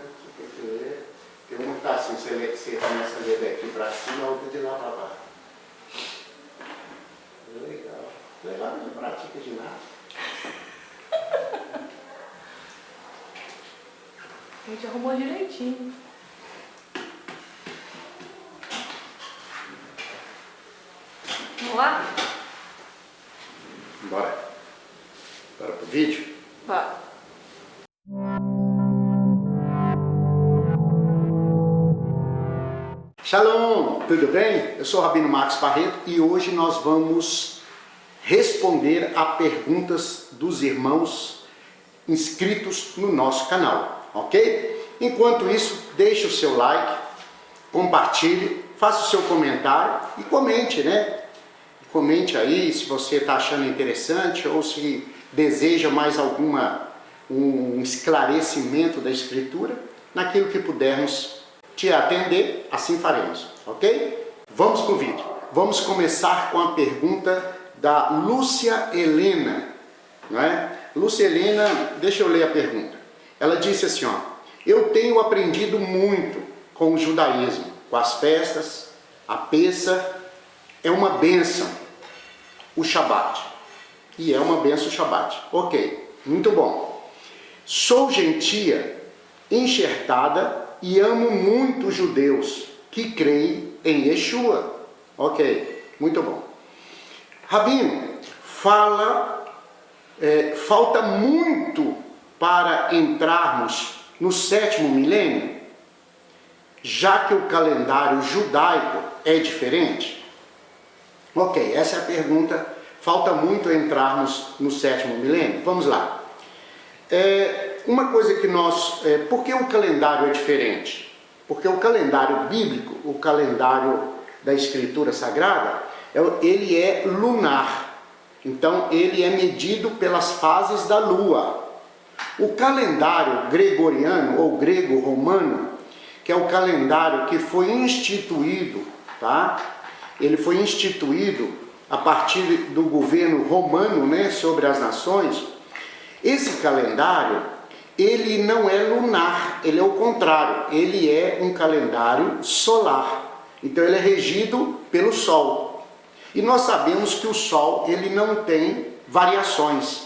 Você tem que ler. Tem uma que está assim, você começa a ler daqui para cima, a outra de lá para baixo. Legal. Legal, não pratica de nada. A gente arrumou direitinho. Vamos lá? Bora. Bora pro vídeo? Vai. Shalom, tudo bem? Eu sou o Rabino Marcos Barreto e hoje nós vamos responder a perguntas dos irmãos inscritos no nosso canal, ok? Enquanto isso, deixe o seu like, compartilhe, faça o seu comentário e comente, né? Comente aí se você está achando interessante ou se deseja mais um esclarecimento da Escritura. Naquilo que pudermos te atender, assim faremos, ok? Vamos para o vídeo. Vamos começar com a pergunta da Lúcia Helena, não é? Lúcia Helena, deixa eu ler a pergunta. Ela disse assim, ó: eu tenho aprendido muito com o judaísmo, com as festas, a Pêssah, é uma bênção o Shabat. E é uma bênção o Shabat. Ok, muito bom. Sou gentia, enxertada e amo muito os judeus que creem em Yeshua. Ok, muito bom. Rabino, falta muito para entrarmos no 7º milênio, já que o calendário judaico é diferente? Ok, essa é a pergunta. Falta muito entrarmos no 7º milênio? Vamos lá. Uma coisa que por que o calendário é diferente? Porque o calendário bíblico, o calendário da Escritura Sagrada, ele é lunar. Então, ele é medido pelas fases da lua. O calendário gregoriano ou grego-romano, que é o calendário que foi instituído, tá? Ele foi instituído a partir do governo romano, né, sobre as nações. Esse calendário, ele não é lunar, ele é o contrário, ele é um calendário solar. Então ele é regido pelo Sol. E nós sabemos que o Sol, ele não tem variações.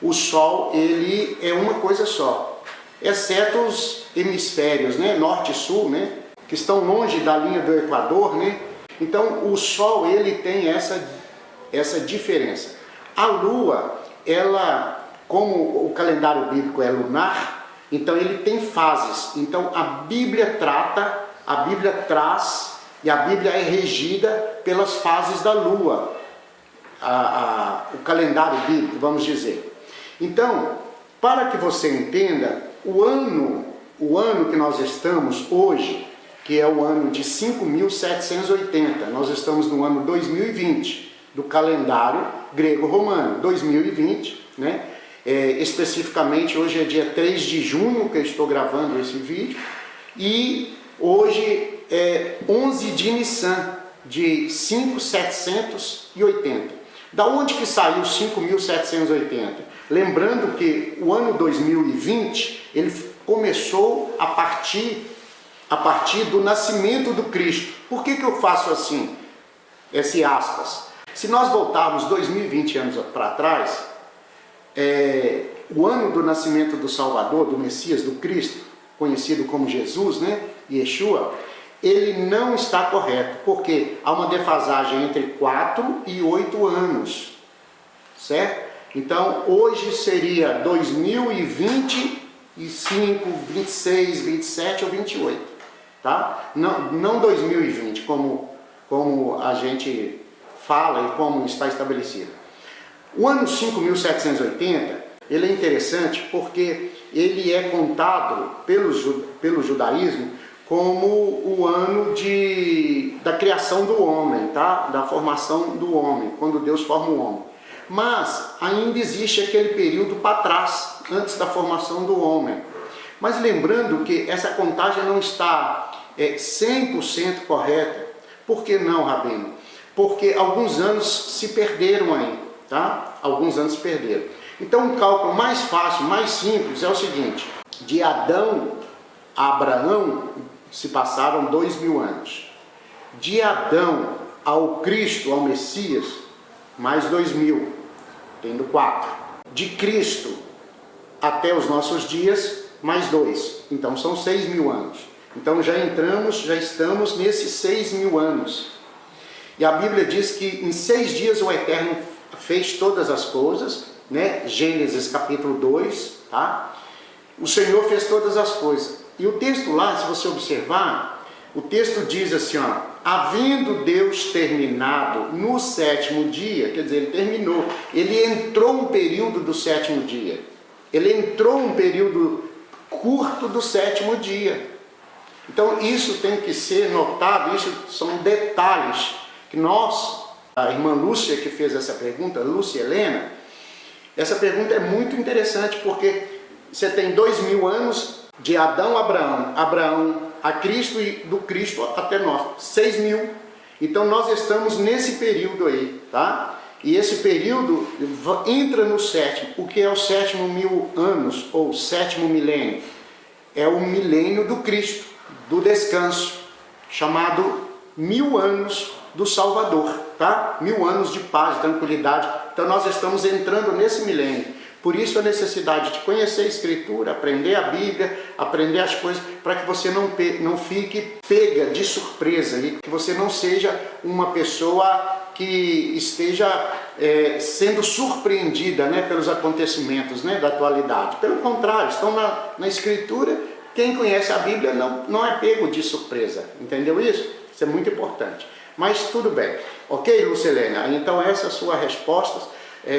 O Sol, ele é uma coisa só, exceto os hemisférios, né, norte e sul, né, que estão longe da linha do Equador, né. Então o Sol, ele tem essa diferença. A Lua, ela, como o calendário bíblico é lunar, então ele tem fases. Então a Bíblia traz e a Bíblia é regida pelas fases da Lua, o calendário bíblico, vamos dizer. Então, para que você entenda, o ano que nós estamos hoje, que é o ano de 5.780, nós estamos no ano 2020, do calendário grego-romano, 2020, né? Especificamente hoje é dia 3 de junho que eu estou gravando esse vídeo, e hoje é 11 de Nissan, de 5.780. Da onde que saiu 5.780? Lembrando que o ano 2020, ele começou a partir do nascimento do Cristo. Por que eu faço assim, esse aspas? Se nós voltarmos 2020 anos para trás, o ano do nascimento do Salvador, do Messias, do Cristo, conhecido como Jesus, né, Yeshua, ele não está correto, porque há uma defasagem entre 4 e 8 anos, certo? Então, hoje seria 2025, 26, 27 ou 28, tá? Não 2020, como a gente fala e como está estabelecido. O ano 5.780, ele é interessante porque ele é contado pelo judaísmo como o ano da criação do homem, tá? Da formação do homem, quando Deus forma o homem. Mas ainda existe aquele período para trás, antes da formação do homem. Mas lembrando que essa contagem não está 100% correta. Por que não, Rabino? Porque alguns anos se perderam aí, tá? Alguns anos se perderam. Então, um cálculo mais fácil, mais simples é o seguinte: de Adão a Abraão se passaram 2000 anos. De Adão ao Cristo, ao Messias, mais 2000, tendo 4. De Cristo até os nossos dias, mais 2. Então são 6000 anos. Então já estamos nesses 6000 anos. E a Bíblia diz que em 6 dias o Eterno fez todas as coisas, né? Gênesis capítulo 2, tá? O Senhor fez todas as coisas. E o texto lá, se você observar, o texto diz assim, ó, havendo Deus terminado no 7º dia, quer dizer, ele terminou, ele entrou um período do 7º dia, ele entrou um período curto do 7º dia. Então isso tem que ser notado, isso são detalhes que nós, a irmã Lúcia que fez essa pergunta, Lúcia Helena, essa pergunta é muito interessante porque você tem 2000 anos de Adão a Abraão, Abraão a Cristo e do Cristo até nós, 6000. Então nós estamos nesse período aí, tá? E esse período entra no 7º. O que é o 7º 1000 anos ou 7º milênio? É o milênio do Cristo, do descanso, chamado 1000 anos do Salvador, tá? 1000 anos de paz, de tranquilidade. Então nós estamos entrando nesse milênio. Por isso a necessidade de conhecer a Escritura, aprender a Bíblia, aprender as coisas, para que você não fique pega de surpresa e que você não seja uma pessoa que esteja sendo surpreendida, né, pelos acontecimentos, né, da atualidade. Pelo contrário, estão na Escritura. Quem conhece a Bíblia não é pego de surpresa. Entendeu isso? Isso é muito importante. Mas tudo bem. Ok, Lucilena? Então essa é a sua resposta.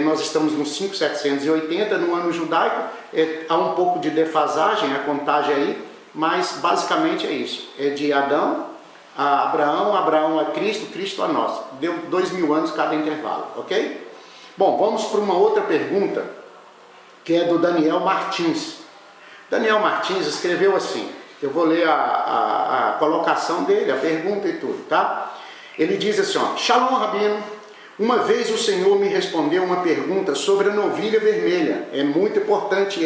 Nós estamos no 5780, no ano judaico, há um pouco de defasagem, a contagem aí, mas basicamente é isso. É de Adão a Abraão, Abraão a Cristo, Cristo a nós. Deu 2000 anos cada intervalo, ok? Bom, vamos para uma outra pergunta, que é do Daniel Martins. Daniel Martins escreveu assim, eu vou ler a colocação dele, a pergunta e tudo, tá? Ele diz assim, ó, Shalom, Rabino. Uma vez o Senhor me respondeu uma pergunta sobre a novilha vermelha. É muito importante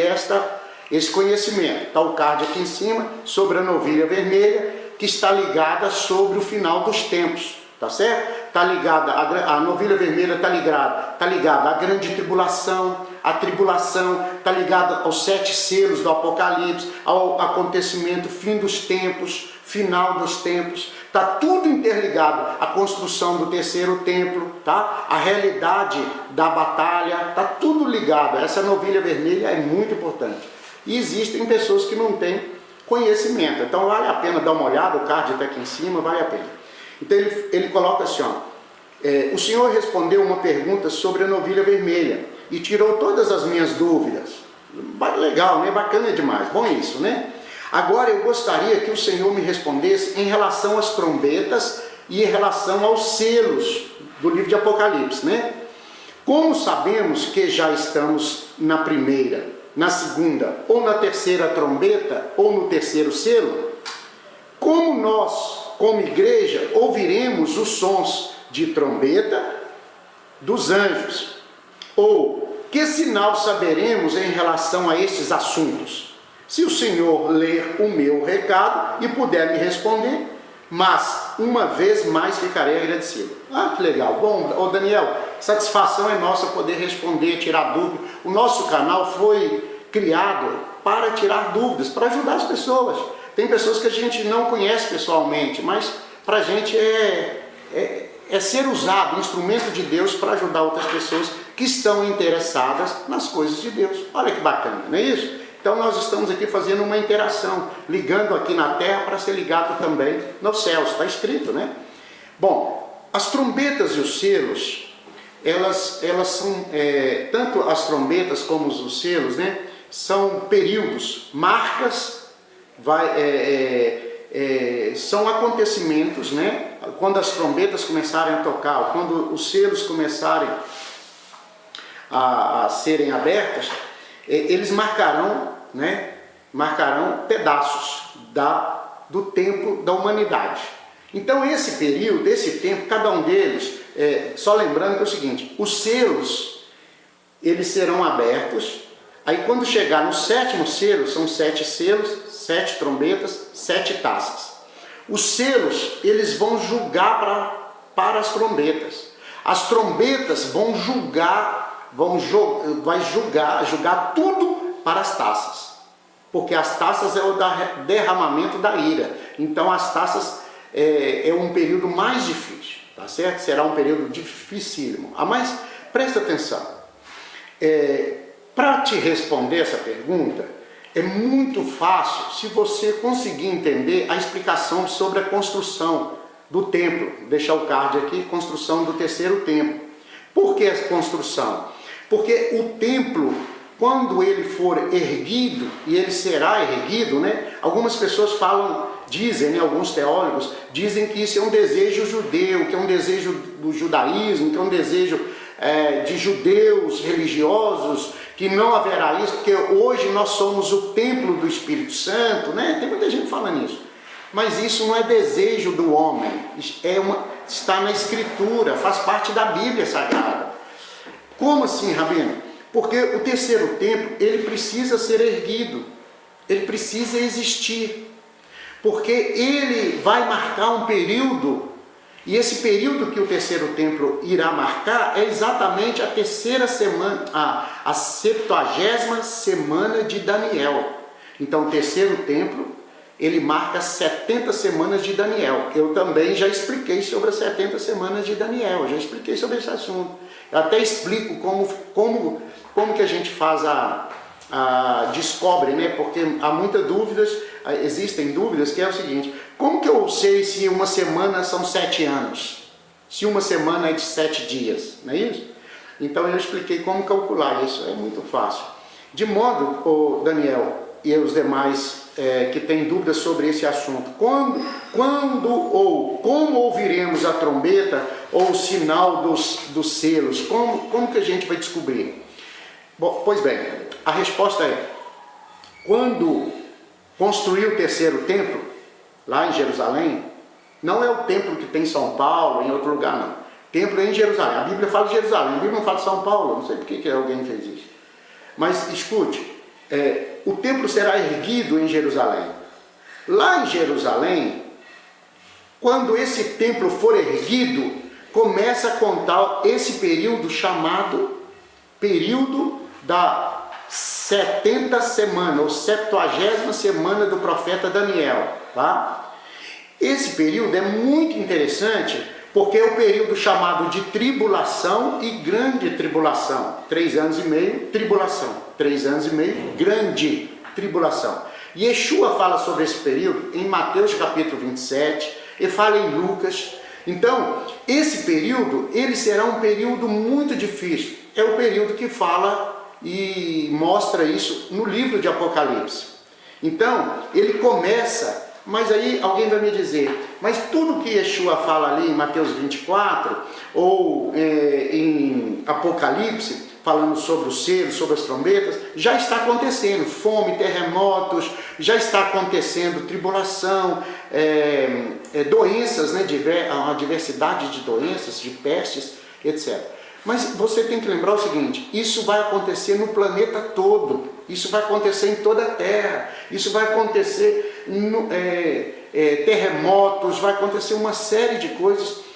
esse conhecimento. Está o card aqui em cima sobre a novilha vermelha, que está ligada sobre o final dos tempos. Tá certo? Tá ligada, a novilha vermelha está ligada à grande tribulação, a tribulação está ligada aos 7 selos do Apocalipse, ao acontecimento fim dos tempos, final dos tempos. Está tudo interligado, a construção do 3º templo, tá? A realidade da batalha, está tudo ligado. Essa novilha vermelha é muito importante. E existem pessoas que não têm conhecimento, então vale a pena dar uma olhada, o card está aqui em cima, vale a pena. Então ele coloca assim, ó, o Senhor respondeu uma pergunta sobre a novilha vermelha e tirou todas as minhas dúvidas. Legal, né? Bacana demais, bom isso, né? Agora eu gostaria que o Senhor me respondesse em relação às trombetas e em relação aos selos do livro de Apocalipse, né? Como sabemos que já estamos na primeira, na segunda ou na terceira trombeta ou no 3º selo, como nós, como igreja, ouviremos os sons de trombeta dos anjos? Ou que sinal saberemos em relação a estes assuntos? Se o Senhor ler o meu recado e puder me responder, mas uma vez mais ficarei agradecido. Ah, que legal. Bom, Daniel, satisfação é nossa poder responder, tirar dúvidas. O nosso canal foi criado para tirar dúvidas, para ajudar as pessoas. Tem pessoas que a gente não conhece pessoalmente, mas para a gente é ser usado, instrumento de Deus para ajudar outras pessoas que estão interessadas nas coisas de Deus. Olha que bacana, não é isso? Então nós estamos aqui fazendo uma interação, ligando aqui na terra para ser ligado também nos céus, está escrito, né? Bom, as trombetas e os selos, elas são, tanto as trombetas como os selos, né? São períodos, marcas, são acontecimentos, né? Quando as trombetas começarem a tocar, quando os selos começarem a serem abertos, eles marcarão, né? Marcarão pedaços do tempo da humanidade. Então esse período, esse tempo, cada um deles, só lembrando que é o seguinte, os selos, eles serão abertos, Aí quando chegar no sétimo selo, são 7 selos, 7 trombetas, 7 taças. Os selos, eles vão julgar para as trombetas. As trombetas vão julgar, vai julgar tudo para as taças. Porque as taças é o derramamento da ira. Então as taças é um período mais difícil, tá certo? Será um período dificílimo. Mas presta atenção. Para te responder essa pergunta, é muito fácil se você conseguir entender a explicação sobre a construção do templo. Vou deixar o card aqui, construção do terceiro templo. Por que a construção? Porque o templo, quando ele for erguido, e ele será erguido, né? Algumas pessoas dizem, né, alguns teólogos, dizem que isso é um desejo judeu, que é um desejo do judaísmo, que é um desejo de judeus religiosos, que não haverá isso, porque hoje nós somos o templo do Espírito Santo, né? Tem muita gente falando isso. Mas isso não é desejo do homem, está na Escritura, faz parte da Bíblia Sagrada. Como assim, Rabino? Porque o terceiro templo, ele precisa ser erguido, ele precisa existir, porque ele vai marcar um período, e esse período que o terceiro templo irá marcar é exatamente a terceira semana, a 70ª semana de Daniel. Então o terceiro templo, ele marca 70 semanas de Daniel. Eu também já expliquei sobre as 70 semanas de Daniel, já expliquei sobre esse assunto. Eu até explico como que a gente faz descobre, né? Porque há muitas dúvidas, existem dúvidas, que é o seguinte: como que eu sei se uma semana são 7 anos? Se uma semana é de 7 dias, não é isso? Então eu expliquei como calcular isso, é muito fácil. De modo, Daniel e os demais que têm dúvidas sobre esse assunto, quando ou como ouviremos a trombeta ou o sinal dos selos? Como que a gente vai descobrir? Bom, pois bem, a resposta é: quando construiu o terceiro templo, lá em Jerusalém, não é o templo que tem em São Paulo, em outro lugar, não. O templo é em Jerusalém. A Bíblia fala de Jerusalém, a Bíblia não fala de São Paulo, não sei por que alguém fez isso. Mas escute, o templo será erguido em Jerusalém. Lá em Jerusalém, quando esse templo for erguido, começa a contar esse período chamado período da 70 semana, ou 70ª semana do profeta Daniel, tá? Esse período é muito interessante, porque é o período chamado de tribulação e grande tribulação. 3 anos e meio, tribulação. 3 anos e meio, grande tribulação. E Yeshua fala sobre esse período em Mateus capítulo 27, e fala em Lucas. Então, esse período, ele será um período muito difícil. É o período que fala e mostra isso no livro de Apocalipse. Então, ele começa, mas aí alguém vai me dizer, mas tudo que Yeshua fala ali em Mateus 24, ou em Apocalipse, falando sobre os selos, sobre as trombetas, já está acontecendo. Fome, terremotos, já está acontecendo tribulação, doenças, né, uma diversidade de doenças, de pestes, etc. Mas você tem que lembrar o seguinte: isso vai acontecer no planeta todo, isso vai acontecer em toda a Terra, isso vai acontecer terremotos, vai acontecer uma série de coisas.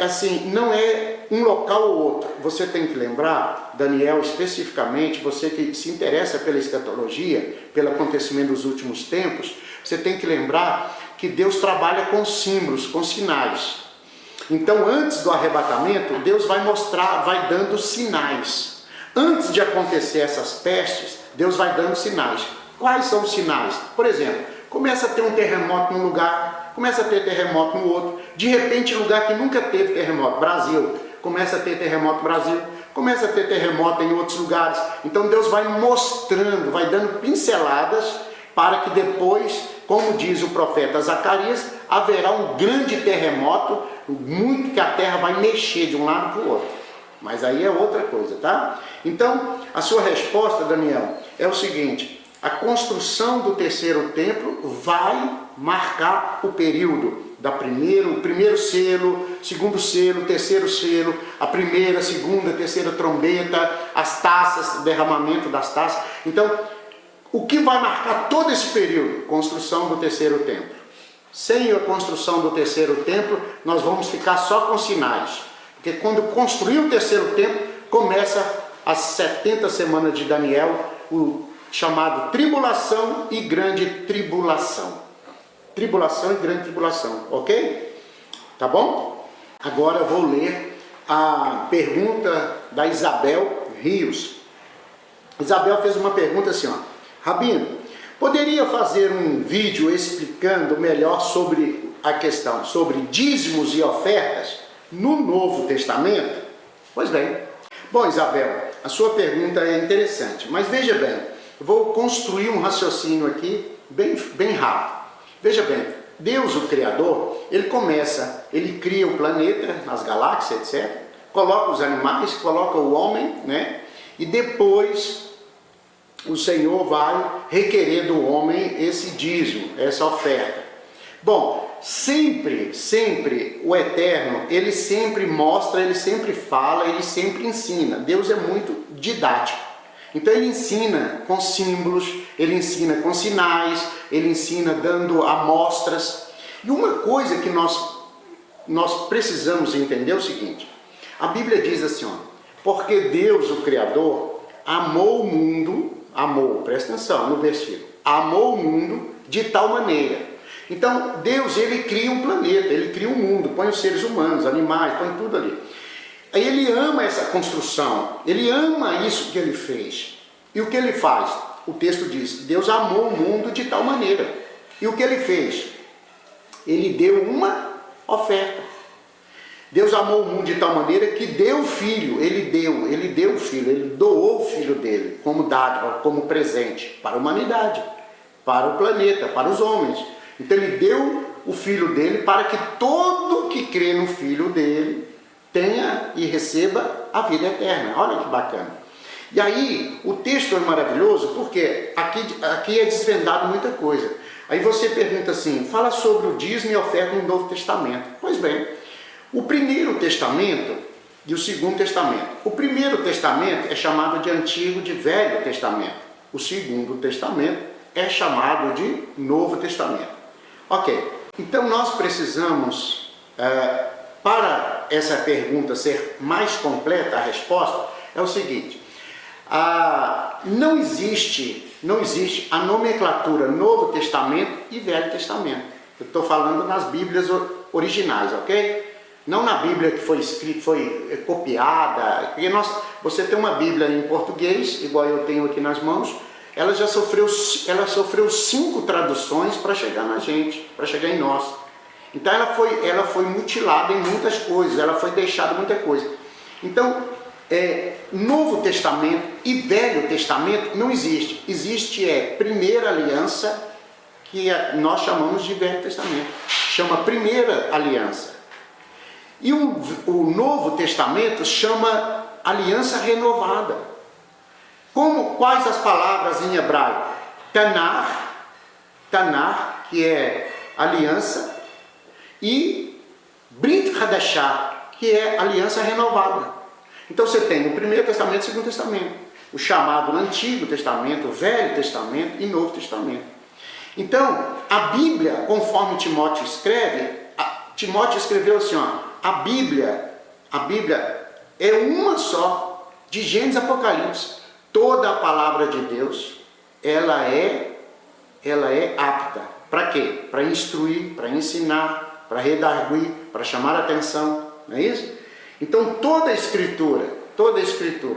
Assim, não é um local ou outro. Você tem que lembrar, Daniel especificamente, você que se interessa pela escatologia, pelo acontecimento dos últimos tempos, você tem que lembrar que Deus trabalha com símbolos, com sinais. Então, antes do arrebatamento, Deus vai mostrar, vai dando sinais. Antes de acontecer essas pestes, Deus vai dando sinais. Quais são os sinais? Por exemplo, começa a ter um terremoto num lugar, começa a ter terremoto no outro. De repente, lugar que nunca teve terremoto, Brasil, começa a ter terremoto no Brasil, começa a ter terremoto em outros lugares. Então Deus vai mostrando, vai dando pinceladas, para que depois, como diz o profeta Zacarias, haverá um grande terremoto, muito que a terra vai mexer de um lado para o outro. Mas aí é outra coisa, tá? Então, a sua resposta, Daniel, é o seguinte: a construção do terceiro templo vai marcar o período o primeiro selo, segundo selo, terceiro selo, a primeira, segunda, terceira trombeta, as taças, o derramamento das taças. Então, o que vai marcar todo esse período? Construção do terceiro templo. Sem a construção do terceiro templo, nós vamos ficar só com sinais. Porque quando construir o terceiro templo, começa as 70 semanas de Daniel, o chamado tribulação e grande tribulação. Tribulação e grande tribulação, ok? Tá bom? Agora eu vou ler a pergunta da Isabel Rios. Isabel fez uma pergunta assim, ó. Rabino, poderia fazer um vídeo explicando melhor sobre a questão, sobre dízimos e ofertas no Novo Testamento? Pois bem. Bom, Isabel, a sua pergunta é interessante, mas veja bem, eu vou construir um raciocínio aqui bem rápido. Veja bem, Deus, o Criador, ele cria o planeta, as galáxias, etc. Coloca os animais, coloca o homem, né? E depois o Senhor vai requerer do homem esse dízimo, essa oferta. Bom, sempre o Eterno, ele sempre mostra, ele sempre fala, ele sempre ensina. Deus é muito didático. Então ele ensina com símbolos, ele ensina com sinais, ele ensina dando amostras. E uma coisa que nós precisamos entender é o seguinte. A Bíblia diz assim, ó, porque Deus, o Criador, amou o mundo, presta atenção no versículo, amou o mundo de tal maneira. Então Deus, ele cria um planeta, ele cria um mundo, põe os seres humanos, animais, põe tudo ali. Aí ele ama essa construção, ele ama isso que ele fez. E o que ele faz? O texto diz, Deus amou o mundo de tal maneira. E o que ele fez? Ele deu uma oferta. Deus amou o mundo de tal maneira que deu o filho, ele deu o filho, ele doou o filho dele como dádiva, como presente para a humanidade, para o planeta, para os homens. Então ele deu o filho dele para que todo que crê no filho dele tenha e receba a vida eterna. Olha que bacana. E aí, o texto é maravilhoso porque aqui é desvendado muita coisa. Aí você pergunta assim, fala sobre o dízimo e oferta no Novo Testamento. Pois bem, o Primeiro Testamento e o Segundo Testamento. O Primeiro Testamento é chamado de Antigo, de Velho Testamento. O Segundo Testamento é chamado de Novo Testamento. Ok, então nós precisamos... para essa pergunta ser mais completa, a resposta é o seguinte, não existe a nomenclatura Novo Testamento e Velho Testamento. Eu estou falando nas Bíblias originais, ok? Não na Bíblia que foi escrita, foi copiada, porque você tem uma Bíblia em português, igual eu tenho aqui nas mãos, ela sofreu 5 traduções para chegar na gente, para chegar em nós. Então ela foi mutilada em muitas coisas, ela foi deixada muita coisa. Então, Novo Testamento e Velho Testamento não existe. Existe Primeira Aliança, que nós chamamos de Velho Testamento. Chama Primeira Aliança. E o Novo Testamento chama Aliança Renovada. Quais as palavras em hebraico? Tanar, que é aliança, e Brit Hadashah, que é aliança renovada. Então você tem o Primeiro Testamento e o Segundo Testamento, o chamado Antigo Testamento, o Velho Testamento e Novo Testamento. Então, a Bíblia, conforme Timóteo escreve, Timóteo escreveu assim, ó, a Bíblia é uma só, de Gênesis a Apocalipse. Toda a palavra de Deus, ela é apta. Para quê? Para instruir, para ensinar, para redarguir, para chamar a atenção, não é isso? Então toda a escritura,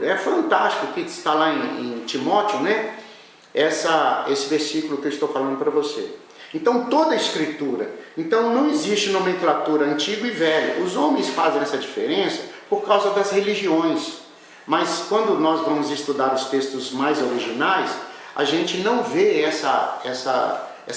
é fantástico que está lá em Timóteo, né? Esse versículo que eu estou falando para você. Então toda a escritura, então não existe nomenclatura antigo e velho. Os homens fazem essa diferença por causa das religiões, mas quando nós vamos estudar os textos mais originais, a gente não vê essa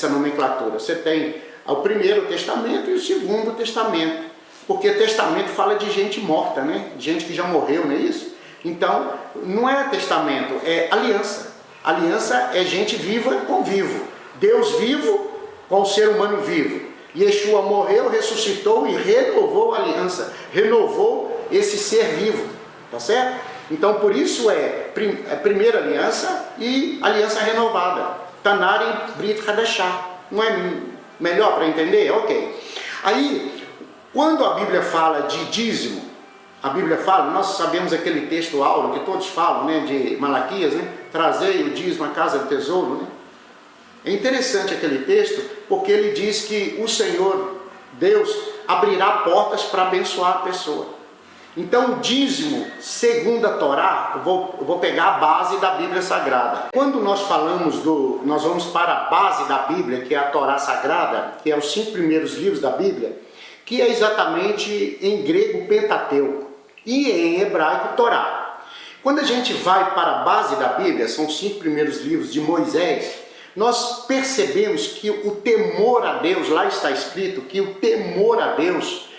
nomenclatura. Você tem o Primeiro Testamento e o Segundo Testamento, porque testamento fala de gente morta, né? Gente que já morreu, não é isso? Então, não é testamento, é aliança. Aliança é gente viva com vivo. Deus vivo com o ser humano vivo. Yeshua morreu, ressuscitou e renovou a aliança. Renovou esse ser vivo. Tá certo? Então, por isso é a primeira aliança e aliança renovada. Tanari Brit Hadashah. Não é melhor para entender? Ok. Aí, quando a Bíblia fala de dízimo, a Bíblia fala, nós sabemos aquele texto áureo que todos falam, né, de Malaquias, né? Trazei o dízimo à casa do tesouro, né? É interessante aquele texto, porque ele diz que o Senhor, Deus, abrirá portas para abençoar a pessoa. Então, o dízimo, segundo a Torá, eu vou pegar a base da Bíblia Sagrada. Quando nós falamos nós vamos para a base da Bíblia, que é a Torá Sagrada, que é os 5 primeiros livros da Bíblia, que é exatamente em grego Pentateuco e em hebraico Torá. Quando a gente vai para a base da Bíblia, são os 5 primeiros livros de Moisés, nós percebemos que o temor a Deus, lá está escrito que o temor a Deus,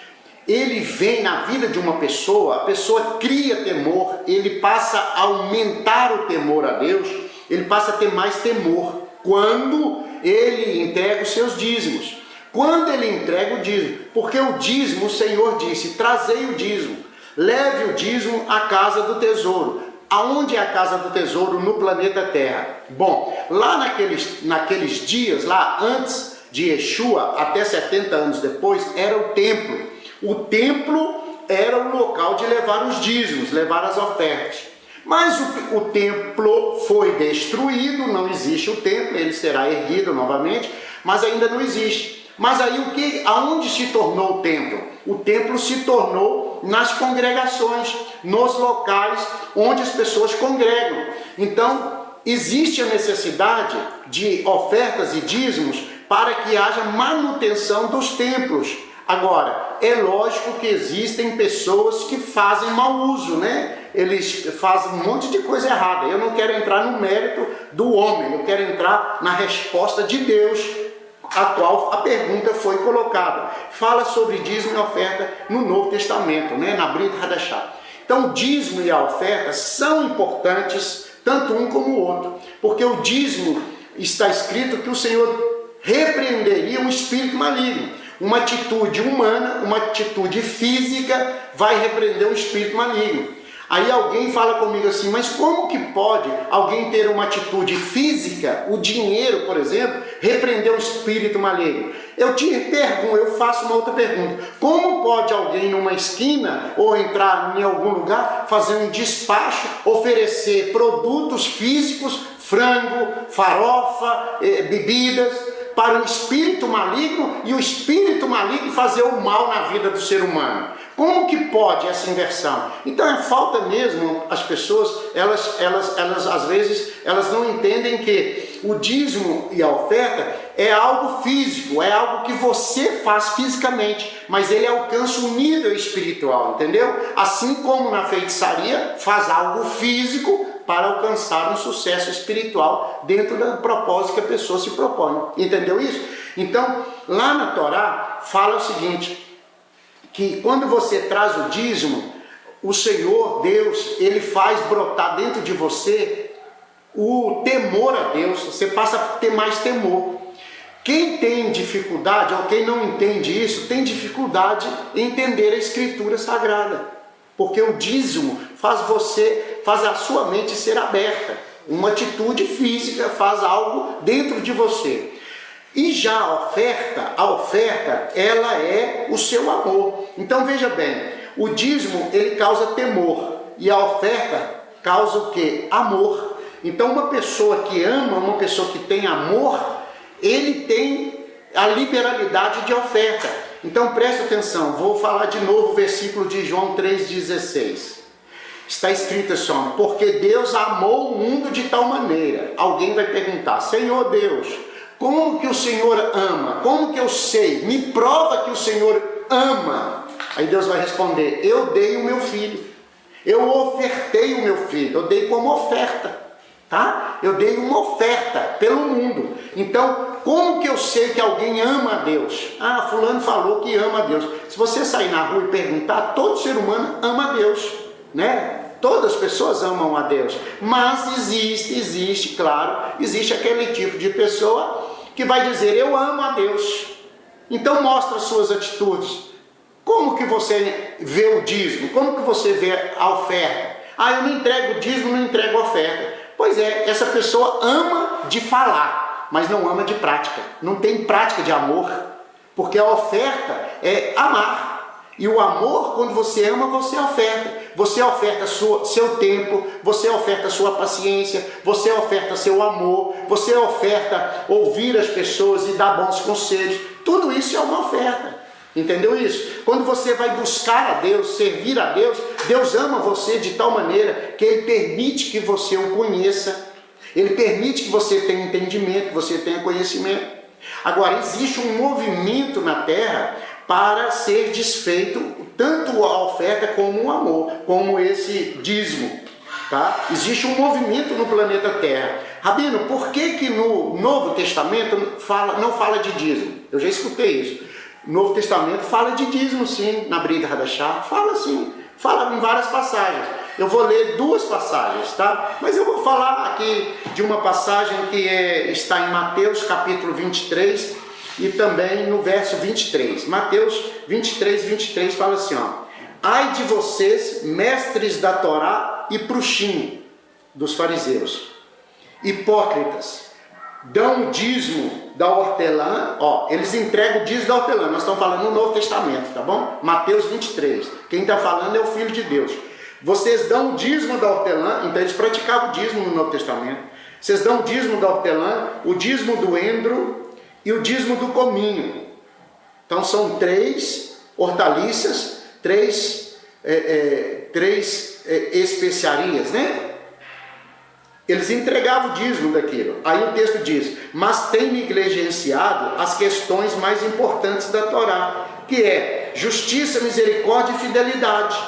ele vem na vida de uma pessoa, a pessoa cria temor, ele passa a aumentar o temor a Deus, ele passa a ter mais temor quando ele entrega os seus dízimos. Quando ele entrega o dízimo, porque o dízimo, o Senhor disse, trazei o dízimo, leve o dízimo à casa do tesouro. Aonde é a casa do tesouro? No planeta Terra. Bom, lá naqueles dias, lá antes de Yeshua, até 70 anos depois, era o templo. O templo era o local de levar os dízimos, levar as ofertas. Mas o templo foi destruído, não existe o templo, ele será erguido novamente, mas ainda não existe. Mas aí aonde se tornou o templo? O templo se tornou nas congregações, nos locais onde as pessoas congregam. Então, existe a necessidade de ofertas e dízimos para que haja manutenção dos templos. Agora, é lógico que existem pessoas que fazem mau uso, né? Eles fazem um monte de coisa errada. Eu não quero entrar no mérito do homem, eu quero entrar na resposta de Deus, a qual a pergunta foi colocada. Fala sobre dízimo e oferta no Novo Testamento, né? Na Brit Hadashah. Então, o dízimo e a oferta são importantes, tanto um como o outro, porque o dízimo está escrito que o Senhor repreenderia um espírito maligno. Uma atitude humana, uma atitude física vai repreender um espírito maligno. Aí alguém fala comigo assim, mas como que pode alguém ter uma atitude física, o dinheiro, por exemplo, repreender um espírito maligno? Eu faço uma outra pergunta. Como pode alguém numa esquina ou entrar em algum lugar, fazer um despacho, oferecer produtos físicos, frango, farofa, bebidas, para o espírito maligno e o espírito maligno fazer o mal na vida do ser humano? Como que pode essa inversão? Então é falta mesmo, as pessoas, elas às vezes, elas não entendem que o dízimo e a oferta é algo físico, é algo que você faz fisicamente, mas ele alcança um nível espiritual, entendeu? Assim como na feitiçaria faz algo físico para alcançar um sucesso espiritual dentro do propósito que a pessoa se propõe. Entendeu isso? Então, lá na Torá, fala o seguinte, que quando você traz o dízimo, o Senhor, Deus, ele faz brotar dentro de você o temor a Deus, você passa a ter mais temor. Quem tem dificuldade, ou quem não entende isso, tem dificuldade em entender a Escritura Sagrada. Porque o dízimo faz a sua mente ser aberta. Uma atitude física faz algo dentro de você. E já a oferta, ela é o seu amor. Então veja bem, o dízimo ele causa temor e a oferta causa o quê? Amor. Então uma pessoa que ama, uma pessoa que tem amor, ele tem a liberalidade de oferta. Então presta atenção, vou falar de novo o versículo de João 3,16. Está escrito assim, porque Deus amou o mundo de tal maneira. Alguém vai perguntar, Senhor Deus, como que o Senhor ama? Como que eu sei? Me prova que o Senhor ama. Aí Deus vai responder, eu dei o meu filho. Eu ofertei o meu filho, eu dei como oferta. Tá? Eu dei uma oferta pelo mundo. Então, como que eu sei que alguém ama a Deus? Ah, fulano falou que ama a Deus. Se você sair na rua e perguntar, todo ser humano ama a Deus, né? Todas as pessoas amam a Deus, mas existe, claro, existe aquele tipo de pessoa que vai dizer, eu amo a Deus. Então mostra as suas atitudes. Como que você vê o dízimo? Como que você vê a oferta? Ah, eu não entrego o dízimo, não entrego a oferta. Pois é, essa pessoa ama de falar, mas não ama de prática. Não tem prática de amor, porque a oferta é amar. E o amor, quando você ama, você oferta. Você oferta seu tempo, você oferta sua paciência, você oferta seu amor, você oferta ouvir as pessoas e dar bons conselhos. Tudo isso é uma oferta. Entendeu isso? Quando você vai buscar a Deus, servir a Deus, Deus ama você de tal maneira que Ele permite que você o conheça. Ele permite que você tenha entendimento, que você tenha conhecimento. Agora, existe um movimento na terra para ser desfeito tanto a oferta como o amor, como esse dízimo, tá? Existe um movimento no planeta Terra. Rabino, por que no Novo Testamento não fala de dízimo? Eu já escutei isso. O Novo Testamento fala de dízimo sim, na Brit Hadashah, fala sim, fala em várias passagens. Eu vou ler 2 passagens, tá? Mas eu vou falar aqui de uma passagem que está em Mateus capítulo 23, e também no verso 23. Mateus 23, 23 fala assim, ó. Ai de vocês, mestres da Torá e pruxim dos fariseus, hipócritas, dão o dízimo da hortelã, ó, eles entregam o dízimo da hortelã, nós estamos falando no Novo Testamento, tá bom? Mateus 23, quem está falando é o Filho de Deus. Vocês dão o dízimo da hortelã, então eles praticavam o dízimo no Novo Testamento. Vocês dão o dízimo da hortelã, o dízimo do endro, e o dízimo do cominho. Então são 3 hortaliças, 3 especiarias, né? Eles entregavam o dízimo daquilo. Aí o texto diz, mas tem negligenciado as questões mais importantes da Torá, que é justiça, misericórdia e fidelidade,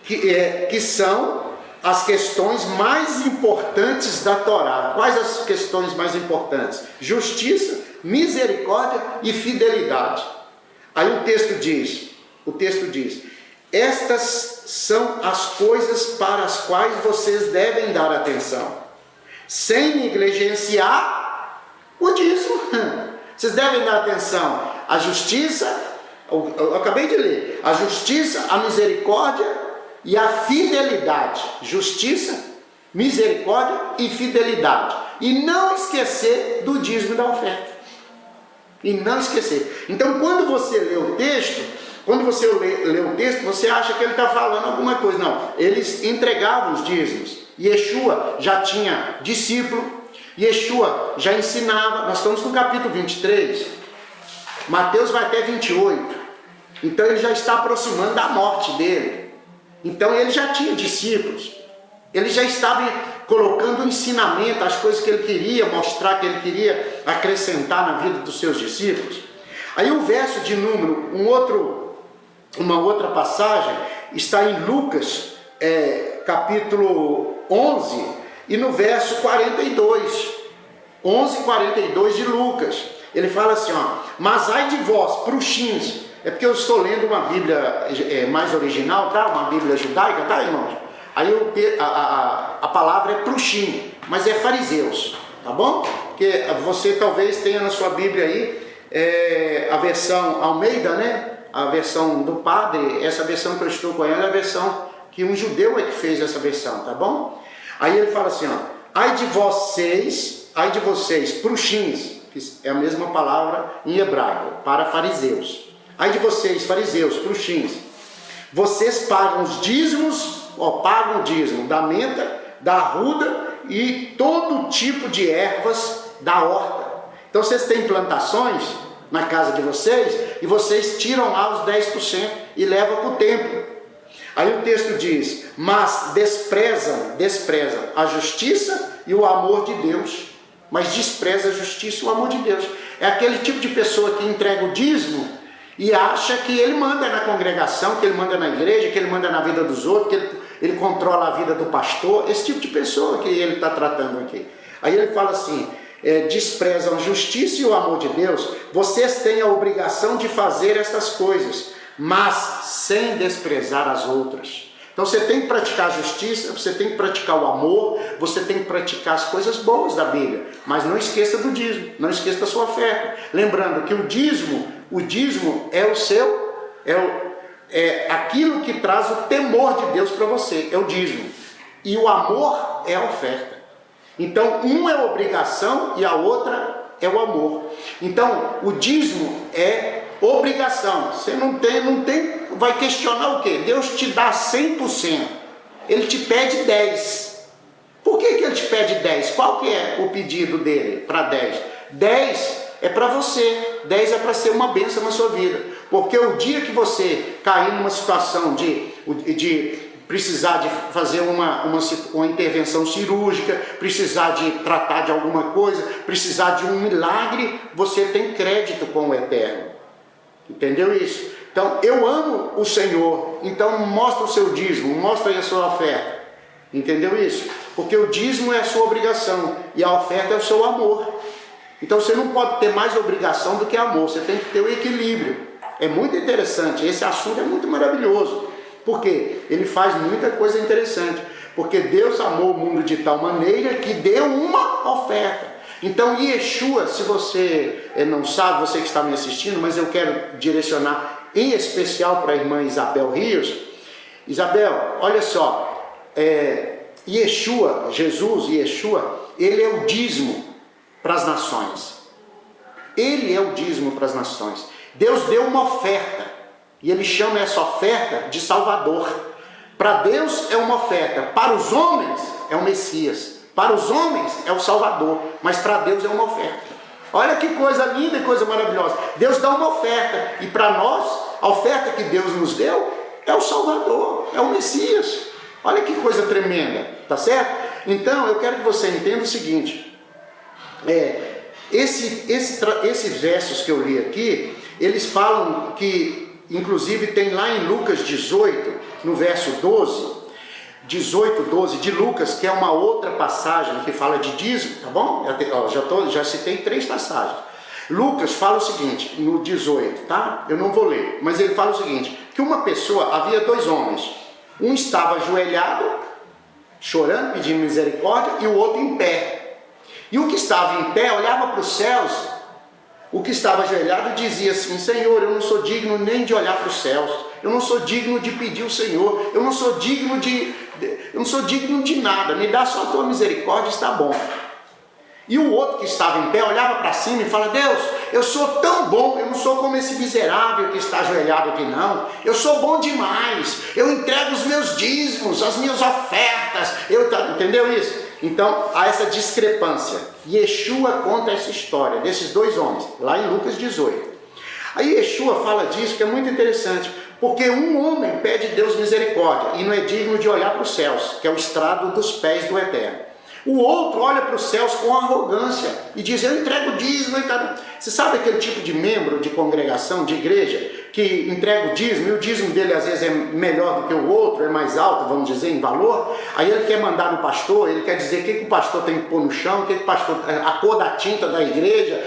que são as questões mais importantes da Torá. Quais as questões mais importantes? Justiça, misericórdia e fidelidade. Aí o texto diz, estas são as coisas para as quais vocês devem dar atenção, sem negligenciar o dízimo. Vocês devem dar atenção à justiça, eu acabei de ler, a justiça, a misericórdia e a fidelidade. Justiça, misericórdia e fidelidade. E não esquecer do dízimo da oferta. E não esquecer. Então, quando você lê o texto, você acha que ele está falando alguma coisa. Não, eles entregavam os dízimos. Yeshua já tinha discípulo, Yeshua já ensinava. Nós estamos no capítulo 23, Mateus vai até 28. Então ele já está aproximando da morte dele. Então ele já tinha discípulos, ele já estava colocando o ensinamento, as coisas que ele queria mostrar, que ele queria acrescentar na vida dos seus discípulos. Aí o verso de número, uma outra passagem, está em Lucas, capítulo 11, e no verso 42, 11:42 de Lucas, ele fala assim, ó, mas ai de vós, pruxins. É porque eu estou lendo uma Bíblia mais original, tá? Uma Bíblia judaica, tá, irmãos? Aí a palavra é pruxim, mas é fariseus, tá bom? Porque você talvez tenha na sua Bíblia aí a versão Almeida, né? A versão do padre, essa versão que eu estou com ela é a versão que um judeu é que fez essa versão, tá bom? Aí ele fala assim, ó, ai de vocês, pruxins, que é a mesma palavra em hebraico, para fariseus. Ai de vocês, fariseus, pruxins, vocês pagam os dízimos, pagam o dízimo da menta, da arruda e todo tipo de ervas da horta. Então vocês têm plantações na casa de vocês e vocês tiram lá os 10% e levam para o templo. Aí o texto diz, mas desprezam a justiça e o amor de Deus. Mas despreza a justiça e o amor de Deus. É aquele tipo de pessoa que entrega o dízimo e acha que ele manda na congregação, que ele manda na igreja, que ele manda na vida dos outros, que ele controla a vida do pastor. Esse tipo de pessoa que ele está tratando aqui. Aí ele fala assim, desprezam a justiça e o amor de Deus. Vocês têm a obrigação de fazer estas coisas, mas sem desprezar as outras. Então você tem que praticar a justiça, você tem que praticar o amor, você tem que praticar as coisas boas da Bíblia. Mas não esqueça do dízimo, não esqueça da sua oferta. Lembrando que o dízimo é o seu, é aquilo que traz o temor de Deus para você, é o dízimo. E o amor é a oferta. Então, um é obrigação e a outra é o amor. Então, o dízimo é obrigação. Você não tem, vai questionar o quê? Deus te dá 100%. Ele te pede 10. Por que ele te pede 10? Qual que é o pedido dele para 10? 10 é para você. 10 é para ser uma bênção na sua vida. Porque o dia que você cair numa situação de precisar de fazer uma intervenção cirúrgica, precisar de tratar de alguma coisa, precisar de um milagre, você tem crédito com o Eterno. Entendeu isso? Então, eu amo o Senhor, então mostra o seu dízimo, mostra aí a sua oferta. Entendeu isso? Porque o dízimo é a sua obrigação e a oferta é o seu amor. Então, você não pode ter mais obrigação do que amor, você tem que ter o equilíbrio. É muito interessante, esse assunto é muito maravilhoso. Porque ele faz muita coisa interessante. Porque Deus amou o mundo de tal maneira que deu uma oferta. Então, Yeshua, se você não sabe, você que está me assistindo, mas eu quero direcionar em especial para a irmã Isabel Rios. Isabel, olha só, Yeshua, Jesus, Yeshua, ele é o dízimo para as nações. Ele é o dízimo para as nações. Deus deu uma oferta. E ele chama essa oferta de Salvador. Para Deus é uma oferta, para os homens é o Messias, para os homens é o Salvador, mas para Deus é uma oferta. Olha que coisa linda e coisa maravilhosa. Deus dá uma oferta, e para nós, a oferta que Deus nos deu é o Salvador, é o Messias. Olha que coisa tremenda, tá certo? Então, eu quero que você entenda o seguinte, esses versos que eu li aqui, eles falam que, inclusive tem lá em Lucas 18, no verso 12, 18, 12 de Lucas, que é uma outra passagem que fala de dízimo, tá bom? Já citei 3 passagens. Lucas fala o seguinte, no 18, tá? Eu não vou ler, mas ele fala o seguinte, que uma pessoa, havia 2 homens, um estava ajoelhado, chorando, pedindo misericórdia, e o outro em pé. E o que estava em pé olhava para os céus. O que estava ajoelhado dizia assim, Senhor, eu não sou digno nem de olhar para os céus, eu não sou digno de pedir o Senhor, eu não sou digno de nada, me dá só a tua misericórdia, está bom. E o outro que estava em pé olhava para cima e fala, Deus, eu sou tão bom, eu não sou como esse miserável que está ajoelhado aqui não, eu sou bom demais, eu entrego os meus dízimos, as minhas ofertas, entendeu isso? Então, há essa discrepância. Yeshua conta essa história desses 2 homens, lá em Lucas 18. Aí Yeshua fala disso, que é muito interessante, porque um homem pede a Deus misericórdia e não é digno de olhar para os céus, que é o estrado dos pés do Eterno. O outro olha para os céus com arrogância e diz, eu entrego o dízimo. Você sabe aquele tipo de membro de congregação, de igreja, que entrega o dízimo, e o dízimo dele às vezes é melhor do que o outro, é mais alto, vamos dizer, em valor. Aí ele quer mandar no pastor, ele quer dizer o que o pastor tem que pôr no chão, a cor da tinta da igreja.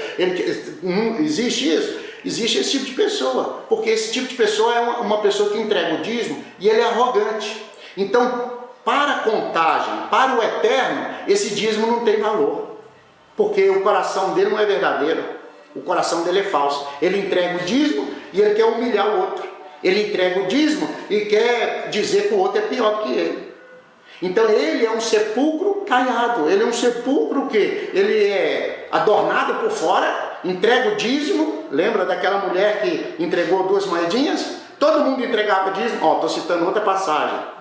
Existe isso? Existe esse tipo de pessoa, porque esse tipo de pessoa é uma pessoa que entrega o dízimo e ele é arrogante. Então, para a contagem, para o Eterno, esse dízimo não tem valor, porque o coração dele não é verdadeiro, o coração dele é falso. Ele entrega o dízimo e ele quer humilhar o outro, ele entrega o dízimo e quer dizer que o outro é pior do que ele. Então ele é um sepulcro caiado, ele é um sepulcro que ele é adornado por fora, entrega o dízimo. Lembra daquela mulher que entregou 2 moedinhas? Todo mundo entregava dízimo, estou citando outra passagem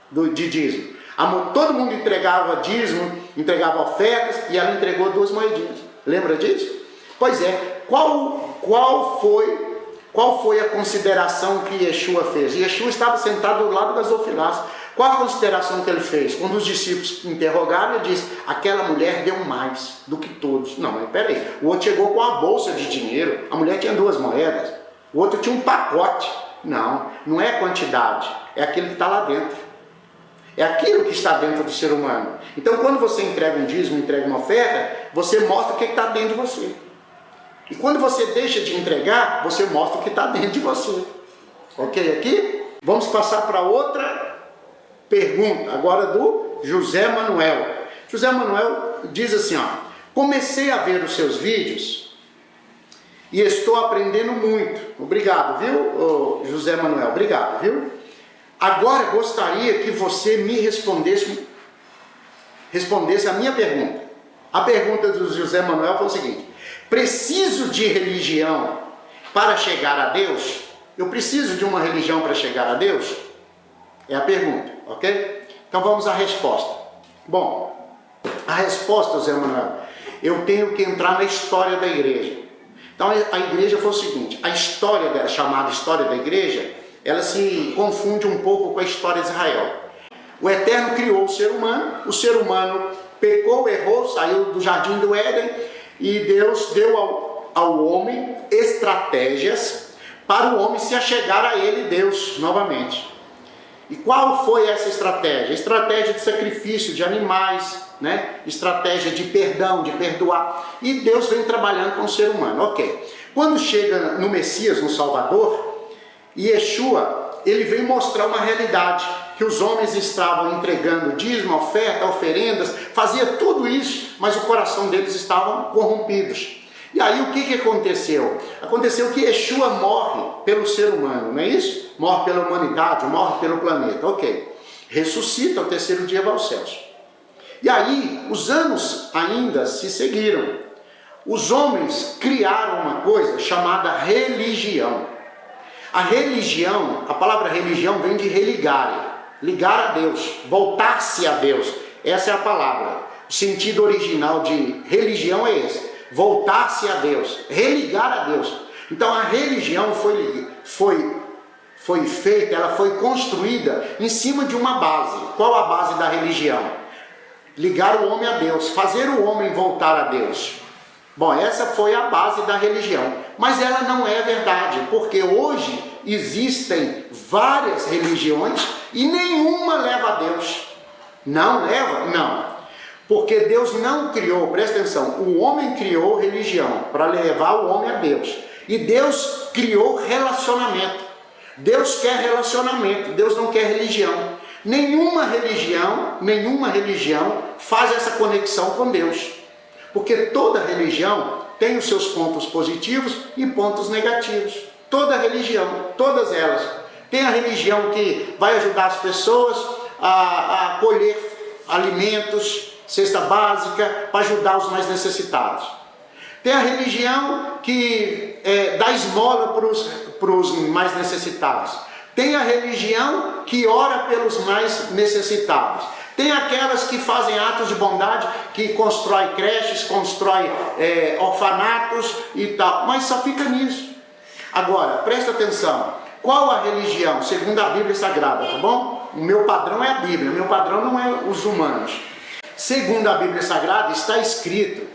de dízimo. Todo mundo entregava dízimo, entregava ofertas, e ela entregou 2 moedinhas. Lembra disso? Pois é, qual foi a consideração que Yeshua fez? Yeshua estava sentado do lado das gasofilas. Qual a consideração que ele fez? Quando os discípulos interrogaram, ele disse, aquela mulher deu mais do que todos. Não, mas peraí, o outro chegou com uma bolsa de dinheiro, a mulher tinha 2 moedas, o outro tinha um pacote. Não é quantidade, é aquilo que está lá dentro. É aquilo que está dentro do ser humano. Então, quando você entrega um dízimo, entrega uma oferta, você mostra o que está dentro de você. E quando você deixa de entregar, você mostra o que está dentro de você. Ok? Aqui? Vamos passar para outra pergunta, agora do José Manuel. José Manuel diz assim, ó: comecei a ver os seus vídeos e estou aprendendo muito. Obrigado, viu, José Manuel? Obrigado, viu? Agora gostaria que você me respondesse a minha pergunta. A pergunta do José Manuel foi o seguinte: preciso de religião para chegar a Deus? Eu preciso de uma religião para chegar a Deus? É a pergunta, ok? Então vamos à resposta. Bom, a resposta, José Manuel, eu tenho que entrar na história da igreja. Então a igreja foi o seguinte: a história dela, chamada história da igreja, ela se confunde um pouco com a história de Israel. O Eterno criou o ser humano pecou, errou, saiu do jardim do Éden, e Deus deu ao homem estratégias para o homem se achegar a ele, Deus, novamente. E qual foi essa estratégia? Estratégia de sacrifício de animais, né? Estratégia de perdão, de perdoar. E Deus vem trabalhando com o ser humano. Ok. Quando chega no Messias, no Salvador, Yeshua, ele vem mostrar uma realidade, que os homens estavam entregando dízimo, oferta, oferendas, fazia tudo isso, mas o coração deles estavam corrompidos. E aí o que aconteceu? Aconteceu que Yeshua morre pelo ser humano, não é isso? Morre pela humanidade, morre pelo planeta, ok. Ressuscita, ao terceiro dia vai aos céus. E aí os anos ainda se seguiram. Os homens criaram uma coisa chamada religião. A religião, a palavra religião vem de religare, ligar a Deus, voltar-se a Deus. Essa é a palavra. O sentido original de religião é esse: voltar-se a Deus, religar a Deus. Então a religião foi feita, ela foi construída em cima de uma base. Qual a base da religião? Ligar o homem a Deus, fazer o homem voltar a Deus. Bom, essa foi a base da religião, mas ela não é verdade, porque hoje existem várias religiões e nenhuma leva a Deus. Não leva? Não. Porque Deus não criou, presta atenção, o homem criou religião para levar o homem a Deus. E Deus criou relacionamento. Deus quer relacionamento, Deus não quer religião. Nenhuma religião faz essa conexão com Deus. Porque toda religião tem os seus pontos positivos e pontos negativos. Toda religião, todas elas. Tem a religião que vai ajudar as pessoas a colher alimentos, cesta básica, para ajudar os mais necessitados. Tem a religião que dá esmola para os mais necessitados. Tem a religião que ora pelos mais necessitados. Tem aquelas que fazem atos de bondade, que constrói creches, constrói orfanatos e tal, mas só fica nisso. Agora, presta atenção, qual a religião? Segundo a Bíblia Sagrada, tá bom? O meu padrão é a Bíblia, o meu padrão não é os humanos. Segundo a Bíblia Sagrada, está escrito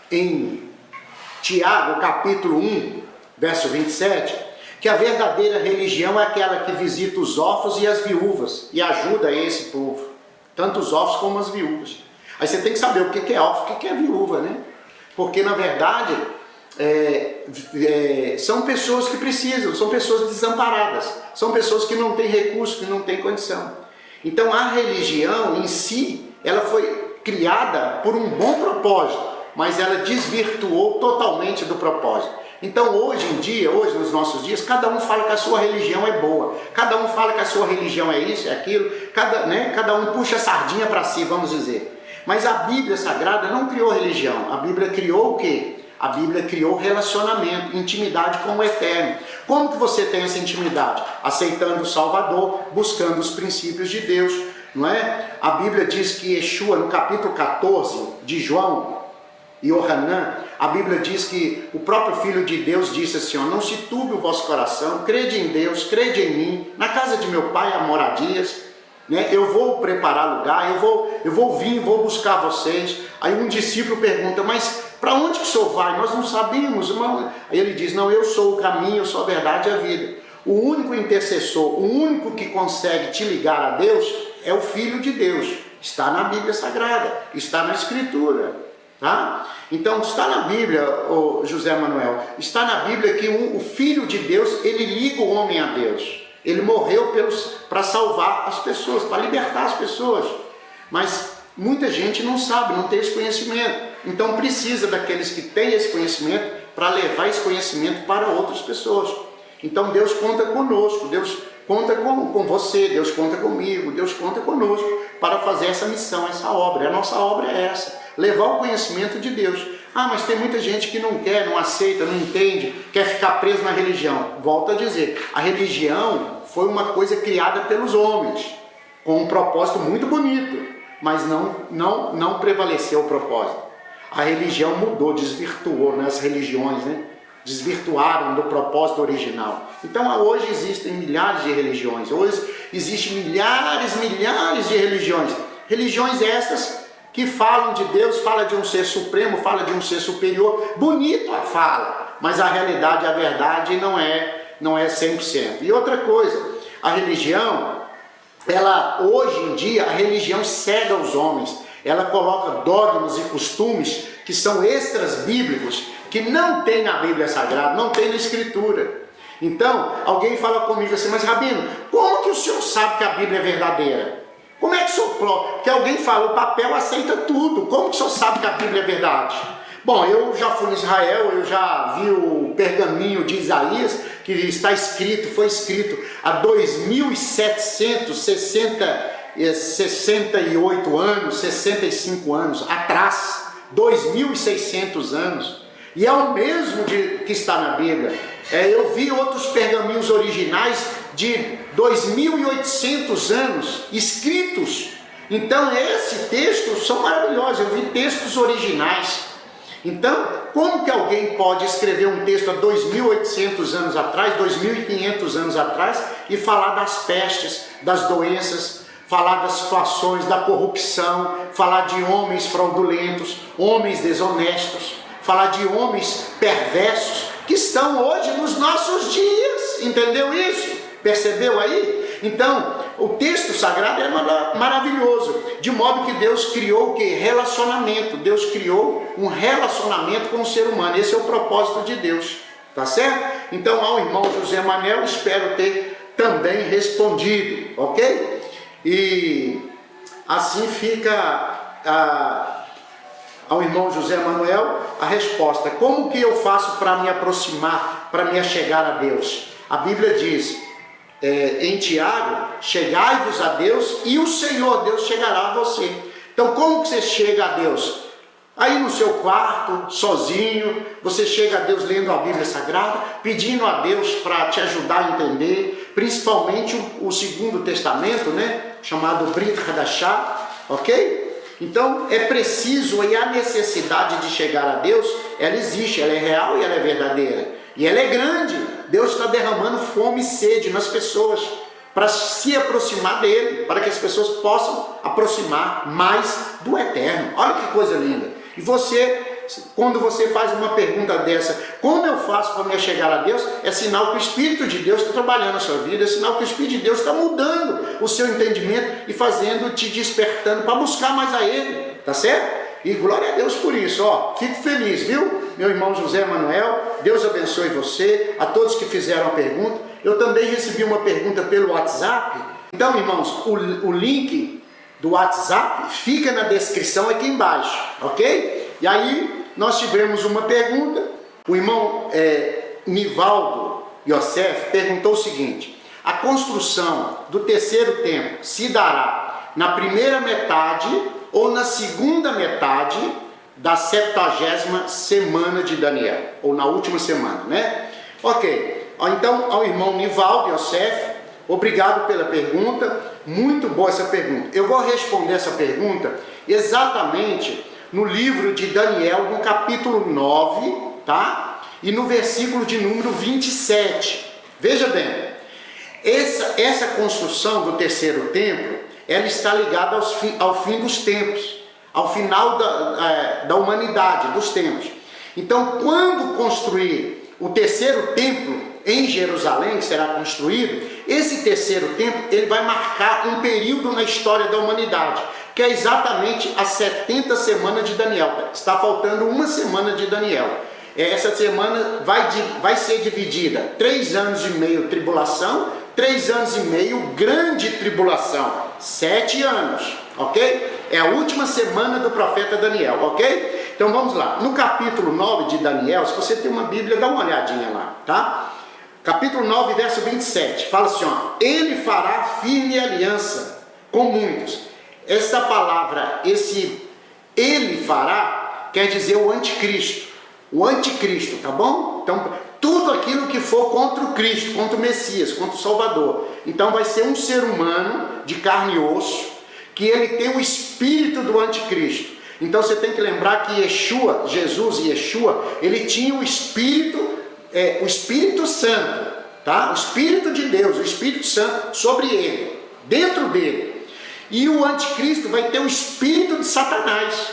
em Tiago, capítulo 1, verso 27, que a verdadeira religião é aquela que visita os órfãos e as viúvas e ajuda esse povo, tanto os órfãos como as viúvas. Aí você tem que saber o que é órfão, o que é viúva, né? Porque na verdade são pessoas que precisam, são pessoas desamparadas, são pessoas que não têm recurso, que não têm condição. Então a religião em si, ela foi criada por um bom propósito, mas ela desvirtuou totalmente do propósito. Então hoje em dia, hoje nos nossos dias, cada um fala que a sua religião é boa, cada um fala que a sua religião é isso, é aquilo, cada um puxa a sardinha para si, vamos dizer. Mas a Bíblia Sagrada não criou religião, a Bíblia criou o quê? A Bíblia criou relacionamento, intimidade com o Eterno. Como que você tem essa intimidade? Aceitando o Salvador, buscando os princípios de Deus, não é? A Bíblia diz que Yeshua, no capítulo 14 de João e Yohanan, a Bíblia diz que o próprio Filho de Deus disse assim, ó: não se turbe o vosso coração, crede em Deus, crede em mim, na casa de meu Pai há moradias, né? Eu vou preparar lugar, eu vou vir, vou buscar vocês. Aí um discípulo pergunta, mas para onde que o Senhor vai? Nós não sabíamos, irmão. Aí ele diz, não, eu sou o caminho, eu sou a verdade e a vida. O único intercessor, o único que consegue te ligar a Deus é o Filho de Deus. Está na Bíblia Sagrada, está na Escritura. Tá? Então está na Bíblia, José Manuel, está na Bíblia que o Filho de Deus, ele liga o homem a Deus. Ele morreu para salvar as pessoas, para libertar as pessoas. Mas muita gente não sabe, não tem esse conhecimento. Então precisa daqueles que têm esse conhecimento para levar esse conhecimento para outras pessoas. Então Deus conta conosco, Deus conta com você, Deus conta comigo, Deus conta conosco para fazer essa missão, essa obra. A nossa obra é essa, levar o conhecimento de Deus. Ah, mas tem muita gente que não quer, não aceita, não entende, quer ficar preso na religião. Volto a dizer, a religião foi uma coisa criada pelos homens, com um propósito muito bonito, mas não prevaleceu o propósito. A religião mudou, desvirtuou, né? As religiões, né? Desvirtuaram do propósito original. Então hoje existem milhares de religiões, hoje existem milhares de religiões. Religiões estas que falam de Deus, falam de um ser supremo, falam de um ser superior. Bonito a fala, mas a realidade, a verdade não é 100%. E outra coisa, a religião, hoje em dia, a religião cega os homens. Ela coloca dogmas e costumes que são extras bíblicos, que não tem na Bíblia Sagrada, não tem na Escritura. Então, alguém fala comigo assim, mas Rabino, como que o senhor sabe que a Bíblia é verdadeira? Como é que o senhor... Porque alguém fala, o papel aceita tudo, como que o senhor sabe que a Bíblia é verdade? Bom, eu já fui em Israel, eu já vi o pergaminho de Isaías, que está escrito, foi escrito há 2.768 anos, 65 anos atrás, 2.600 anos. E é o mesmo que está na Bíblia. Eu vi outros pergaminhos originais de 2.800 anos escritos. Então esse texto são maravilhosos. Eu vi textos originais. Então, como que alguém pode escrever um texto há 2.800 anos atrás, 2.500 anos atrás, e falar das pestes, das doenças, falar das situações, da corrupção, falar de homens fraudulentos, homens desonestos, falar de homens perversos que estão hoje nos nossos dias, entendeu isso? Percebeu aí? Então, o texto sagrado é maravilhoso, de modo que Deus criou o que? Relacionamento. Deus criou um relacionamento com o ser humano. Esse é o propósito de Deus, tá certo? Então, ao irmão José Manel, espero ter também respondido, ok? E assim fica ao irmão José Manuel a resposta. Como que eu faço para me aproximar, para me achegar a Deus? A Bíblia diz em Tiago, chegai-vos a Deus e o Senhor Deus chegará a você. Então como que você chega a Deus? Aí no seu quarto, sozinho, você chega a Deus lendo a Bíblia Sagrada, pedindo a Deus para te ajudar a entender, principalmente o Segundo Testamento, né? Chamado Brit Hadashah, ok? Então é preciso, e a necessidade de chegar a Deus, ela existe, ela é real e ela é verdadeira. E ela é grande. Deus está derramando fome e sede nas pessoas para se aproximar dele, para que as pessoas possam aproximar mais do Eterno. Olha que coisa linda. E você, quando você faz uma pergunta dessa, como eu faço para me chegar a Deus? É sinal que o Espírito de Deus está trabalhando na sua vida, é sinal que o Espírito de Deus está mudando o seu entendimento e te despertando para buscar mais a Ele, tá certo? E glória a Deus por isso, ó, fico feliz, viu? Meu irmão José Manuel, Deus abençoe você, a todos que fizeram a pergunta. Eu também recebi uma pergunta pelo WhatsApp. Então, irmãos, o link do WhatsApp fica na descrição aqui embaixo, ok? E aí, nós tivemos uma pergunta. O irmão Nivaldo Yosef perguntou o seguinte: a construção do terceiro templo se dará na primeira metade ou na segunda metade da 70ª semana de Daniel, ou na última semana, né? Ok, então ao irmão Nivaldo Yosef, obrigado pela pergunta, muito boa essa pergunta. Eu vou responder essa pergunta exatamente no livro de Daniel, no capítulo 9, tá? E no versículo de número 27. Veja bem, essa construção do terceiro templo, ela está ligada ao fim dos tempos, ao final da humanidade, dos tempos. Então, quando construir o terceiro templo em Jerusalém, que será construído, esse terceiro templo, ele vai marcar um período na história da humanidade, que é exatamente a 70 semana de Daniel. Está faltando uma semana de Daniel. Essa semana vai ser dividida 3 anos e meio tribulação, 3 anos e meio, grande tribulação, 7 anos, ok? É a última semana do profeta Daniel, ok? Então vamos lá, no capítulo 9 de Daniel, se você tem uma Bíblia, dá uma olhadinha lá, tá? Capítulo 9, verso 27, fala assim, ó, ele fará firme aliança com muitos. Essa palavra, ele fará, quer dizer o anticristo, tá bom? Então, tudo aquilo que for contra o Cristo, contra o Messias, contra o Salvador. Então vai ser um ser humano de carne e osso, que ele tem o espírito do anticristo. Então você tem que lembrar que Jesus e Yeshua, ele tinha o Espírito Santo, tá? O Espírito de Deus, o Espírito Santo sobre ele, dentro dele. E o anticristo vai ter o espírito de Satanás,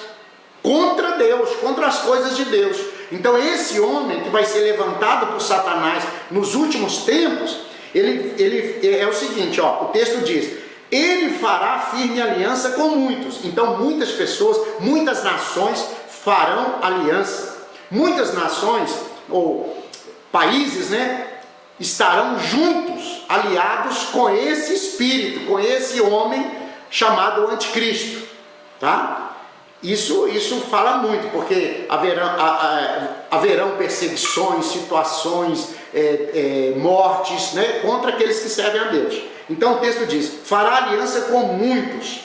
contra Deus, contra as coisas de Deus. Então esse homem que vai ser levantado por Satanás nos últimos tempos, ele é o seguinte, ó, o texto diz, ele fará firme aliança com muitos. Então muitas pessoas, muitas nações farão aliança. Muitas nações, ou países, né, estarão juntos, aliados com esse espírito, com esse homem chamado anticristo, tá? Isso fala muito, porque haverão perseguições, situações, mortes, né, contra aqueles que servem a Deus. Então o texto diz, fará aliança com muitos,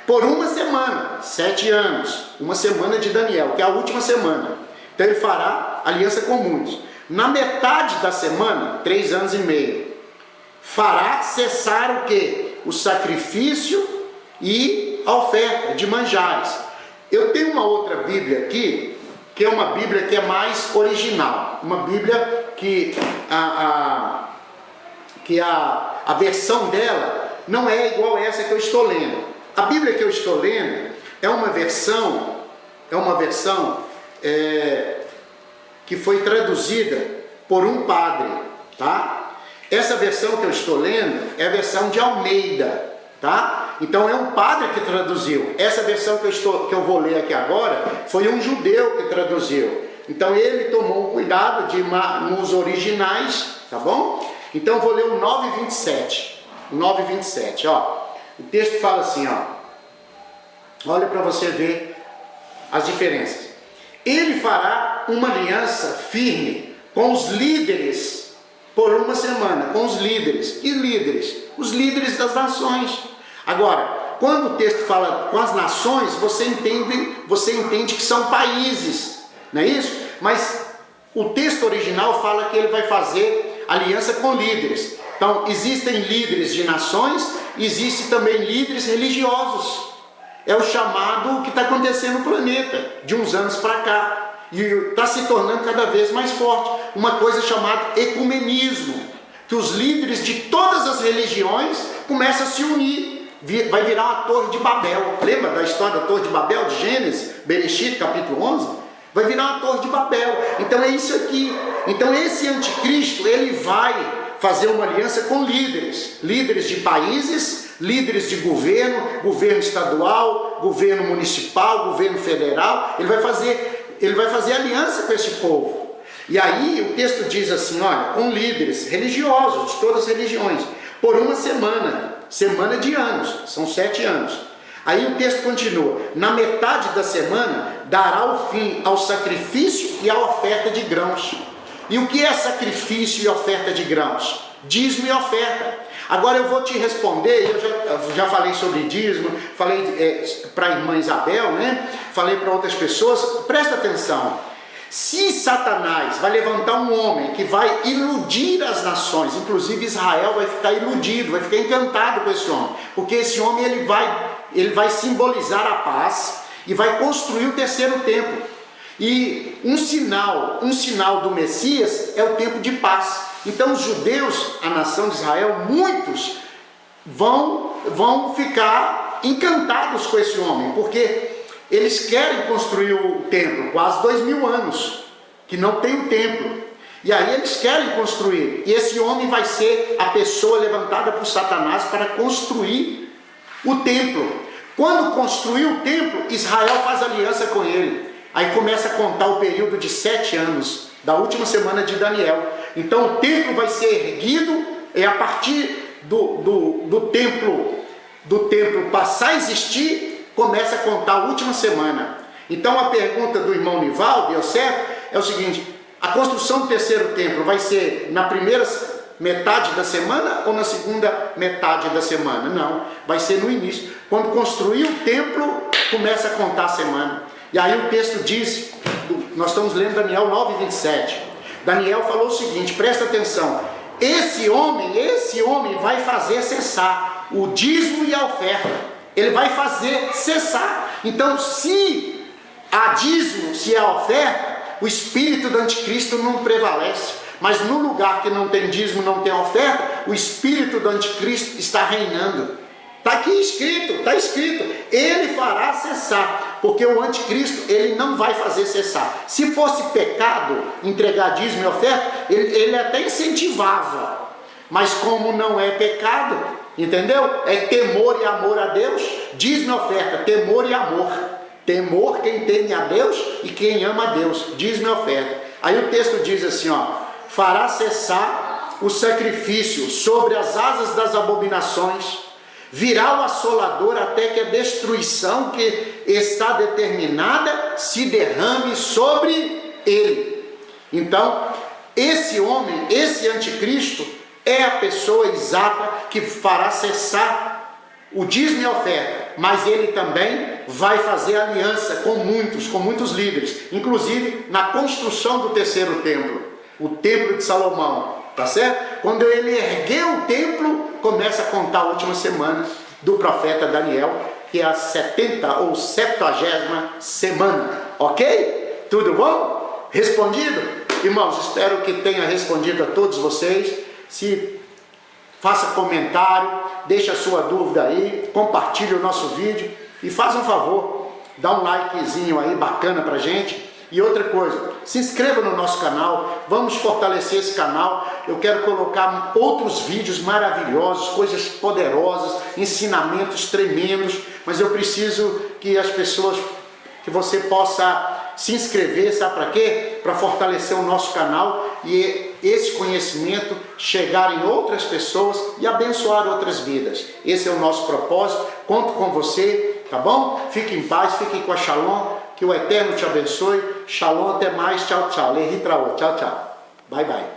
por uma semana, 7 anos, uma semana de Daniel, que é a última semana. Então ele fará aliança com muitos. Na metade da semana, 3 anos e meio, fará cessar o quê? O sacrifício e a oferta de manjares. Eu tenho uma outra Bíblia aqui, que é uma Bíblia que é mais original, uma Bíblia que a versão dela não é igual a essa que eu estou lendo. A Bíblia que eu estou lendo é uma versão que foi traduzida por um padre, tá? Essa versão que eu estou lendo é a versão de Almeida, tá? Então é um padre que traduziu. Essa versão que eu vou ler aqui agora foi um judeu que traduziu. Então ele tomou o cuidado nos originais, tá bom? Então eu vou ler o 9:27. 9:27, ó. O texto fala assim, ó. Olha para você ver as diferenças. Ele fará uma aliança firme com os líderes por uma semana, com os líderes. Que líderes? Os líderes das nações. Agora, quando o texto fala com as nações, você entende que são países, não é isso? Mas o texto original fala que ele vai fazer aliança com líderes. Então, existem líderes de nações, existem também líderes religiosos. É o chamado que está acontecendo no planeta, de uns anos para cá. E está se tornando cada vez mais forte. Uma coisa chamada ecumenismo, que os líderes de todas as religiões começam a se unir. Vai virar uma torre de Babel. Lembra da história da torre de Babel, de Gênesis, Bereshit, capítulo 11? Vai virar uma torre de Babel. Então é isso aqui. Então esse anticristo, ele vai fazer uma aliança com líderes. Líderes de países, líderes de governo, governo estadual, governo municipal, governo federal. Ele vai fazer aliança com esse povo. E aí o texto diz assim, olha, com líderes religiosos, de todas as religiões, por uma semana de anos, são 7 anos. Aí o texto continua, na metade da semana dará o fim ao sacrifício e à oferta de grãos. E o que é sacrifício e oferta de grãos? Dízimo e oferta. Agora eu vou te responder, eu já falei sobre dízimo, falei para a irmã Isabel, né? Falei para outras pessoas, presta atenção. Se Satanás vai levantar um homem que vai iludir as nações, inclusive Israel vai ficar iludido, vai ficar encantado com esse homem, porque esse homem ele vai simbolizar a paz e vai construir o terceiro templo. E um sinal do Messias é o tempo de paz. Então os judeus, a nação de Israel, muitos vão ficar encantados com esse homem, porque eles querem construir o templo, quase 2000 anos, que não tem o templo. E aí eles querem construir. E esse homem vai ser a pessoa levantada por Satanás para construir o templo. Quando construir o templo, Israel faz aliança com ele. Aí começa a contar o período de 7 anos, da última semana de Daniel. Então o templo vai ser erguido é a partir do templo passar a existir, começa a contar a última semana. Então a pergunta do irmão Nivaldo, é o seguinte: a construção do terceiro templo vai ser na primeira metade da semana ou na segunda metade da semana? Não, vai ser no início. Quando construir o templo, começa a contar a semana. E aí o texto diz, nós estamos lendo Daniel 9:27. Daniel falou o seguinte, presta atenção: esse homem vai fazer cessar o dízimo e a oferta. Ele vai fazer cessar. Então, se há dízimo, se há oferta, o espírito do anticristo não prevalece. Mas no lugar que não tem dízimo, não tem oferta, o espírito do anticristo está reinando. Está aqui escrito, está escrito, ele fará cessar, porque o anticristo, ele não vai fazer cessar. Se fosse pecado entregar dízimo e oferta, ele até incentivava, mas como não é pecado, entendeu? É temor e amor a Deus, dízimo e oferta, temor e amor. Temor quem teme a Deus e quem ama a Deus, dízimo e oferta. Aí o texto diz assim, ó: fará cessar o sacrifício sobre as asas das abominações, virá o assolador até que a destruição que está determinada se derrame sobre ele. Então, esse homem, esse anticristo, é a pessoa exata que fará cessar o dízimo e a oferta, mas ele também vai fazer aliança com muitos líderes, inclusive na construção do terceiro templo, o templo de Salomão, tá certo? Quando ele ergueu o templo, começa a contar a última semana do profeta Daniel, que é a 70 ou 70ª semana, ok? Tudo bom? Respondido? Irmãos, espero que tenha respondido a todos vocês. Se faça comentário, deixa a sua dúvida aí, compartilhe o nosso vídeo e faz um favor, dá um likezinho aí bacana pra gente. E outra coisa, se inscreva no nosso canal, vamos fortalecer esse canal. Eu quero colocar outros vídeos maravilhosos, coisas poderosas, ensinamentos tremendos, mas eu preciso que as pessoas, que você possa se inscrever, sabe para quê? Para fortalecer o nosso canal e esse conhecimento chegar em outras pessoas e abençoar outras vidas. Esse é o nosso propósito, conto com você, tá bom? Fique em paz, fique com a Shalom. Que o Eterno te abençoe. Shalom, até mais. Tchau, tchau. Lehi Traot. Tchau, tchau. Bye, bye.